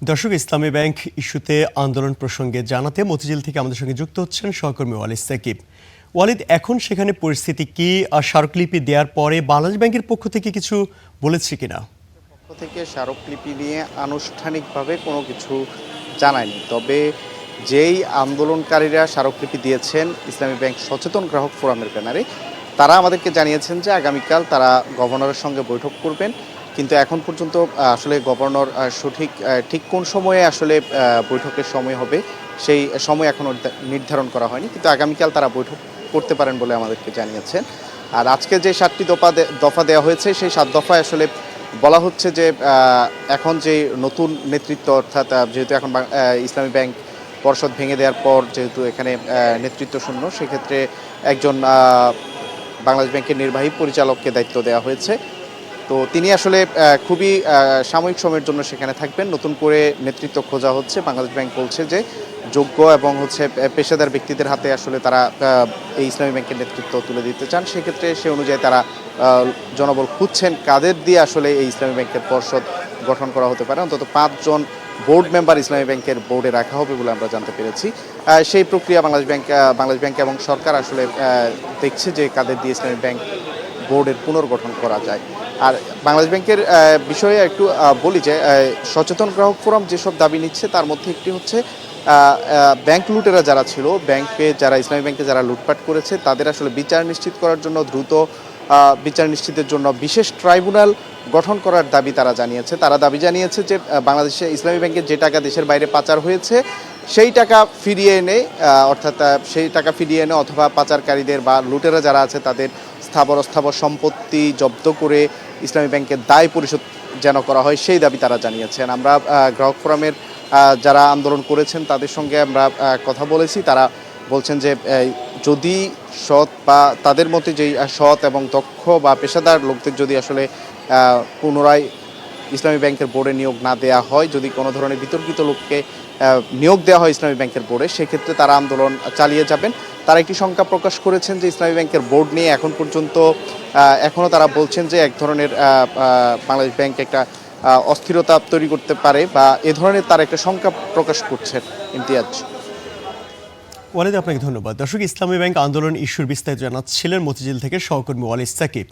দর্শক, ইসলামী ব্যাংক ইস্যুতে আন্দোলন প্রসঙ্গে জানাতে মতিঝিল থেকে আমাদের সঙ্গে যুক্ত হচ্ছেন সহকর্মী ওয়ালিদ সাকিব। ওয়ালিদ, এখন সেখানে পরিস্থিতি কি? আর স্মারকলিপি দেওয়ার পরে বাংলাদেশ ব্যাংকের পক্ষ থেকে কিছু বলেছে কিনা? পক্ষ থেকে স্মারকলিপি নিয়ে আনুষ্ঠানিকভাবে কোনো কিছু জানায়নি, তবে যেই আন্দোলনকারীরা স্মারকলিপি দিয়েছেন ইসলামী ব্যাংক সচেতন গ্রাহক ফোরামের ব্যানারে, তারা আমাদেরকে জানিয়েছেন যে আগামীকাল তারা গভর্নরের সঙ্গে বৈঠক করবেন। কিন্তু এখন পর্যন্ত আসলে গভর্নর ঠিক কোন সময়ে আসলে বৈঠকের সময় হবে সেই সময় এখনও নির্ধারণ করা হয়নি, কিন্তু আগামীকাল তারা বৈঠক করতে পারেন বলে আমাদেরকে জানিয়েছেন। আর আজকে যে 7টি দফা দেওয়া হয়েছে সেই 7 দফায় আসলে বলা হচ্ছে যে এখন যে নতুন নেতৃত্ব, অর্থাৎ যেহেতু এখন ইসলামী ব্যাংক পর্ষদ ভেঙে দেওয়ার পর যেহেতু এখানে নেতৃত্ব শূন্য, সেক্ষেত্রে একজন বাংলাদেশ ব্যাংকের নির্বাহী পরিচালককে দায়িত্ব দেওয়া হয়েছে। তো তিনি আসলে খুবই সাময়িক সময়ের জন্য সেখানে থাকবেন। নতুন করে নেতৃত্ব খোঁজা হচ্ছে। বাংলাদেশ ব্যাংক বলছে যে যোগ্য এবং পেশাদার ব্যক্তিদের হাতে আসলে তারা এই ইসলামী ব্যাংকের নেতৃত্ব তুলে দিতে চান। সেক্ষেত্রে সে অনুযায়ী তারা জনবল খুঁজছেন কাদের দিয়ে আসলে এই ইসলামী ব্যাংকের পর্ষদ গঠন করা হতে পারে। অন্তত 5 জন বোর্ড মেম্বার ইসলামী ব্যাংকের বোর্ডে রাখা হবে বলে আমরা জানতে পেরেছি। সেই প্রক্রিয়া বাংলাদেশ ব্যাংক এবং সরকার আসলে দেখছে যে কাদের দিয়ে ইসলামী ব্যাংক বোর্ডের পুনর্গঠন করা যায়। আর বাংলাদেশ ব্যাংকের বিষয়ে একটু বলি যে সচেতন গ্রাহক ফোরাম যেসব দাবি নিচ্ছে তার মধ্যে একটি হচ্ছে ব্যাংক লুটেরা যারা ছিল, ইসলামী ব্যাংকে যারা লুটপাট করেছে তাদের আসলে বিচার নিশ্চিত করার জন্য দ্রুত বিচার নিশ্চিতের জন্য বিশেষ ট্রাইব্যুনাল গঠন করার দাবি তারা জানিয়েছে। তারা দাবি জানিয়েছে যে বাংলাদেশে ইসলামী ব্যাংকের যে টাকা দেশের বাইরে পাচার হয়েছে সেই টাকা ফিরিয়ে এনে অথবা পাচারকারীদের বা লুটেরা যারা আছে তাদের স্থাবর সম্পত্তি জব্দ করে ইসলামী ব্যাংকের দায় পরিশোধ যেন করা হয় সেই দাবি তারা জানিয়েছেন। আমরা গ্রাহক ফোরামের যারা আন্দোলন করেছেন তাদের সঙ্গে আমরা কথা বলেছি। তারা বলছেন যে যদি সৎ বা তাদের মতে যেই সৎ এবং দক্ষ বা পেশাদার লোকদের যদি আসলে পুনরায় ইসলামী ব্যাংকের বোর্ডে নিয়োগ না দেওয়া হয়, যদি কোনো ধরনের বিতর্কিত লোককে নিয়োগ দেওয়া হয় ইসলামী ব্যাংকের বোর্ডে, সেক্ষেত্রে তারা আন্দোলন চালিয়ে যাবেন। তারা একটি শঙ্কা প্রকাশ করেছেন যে ইসলামী ব্যাংকের বোর্ড নিয়ে এখন পর্যন্ত এখনও তারা বলছেন যে এক ধরনের বাংলাদেশ ব্যাংক একটা অস্থিরতা তৈরি করতে পারে বা এ ধরনের তারা একটা শঙ্কা প্রকাশ করছেন। ইমতিয়াজ। ওয়ালিদ, আপনাকে ধন্যবাদ। দর্শক, ইসলামী ব্যাংক আন্দোলন ইস্যুর বিস্তারিত জানাচ্ছিলেন মতিঝিল থেকে সহকর্মী ওয়ালিদ সাকিব।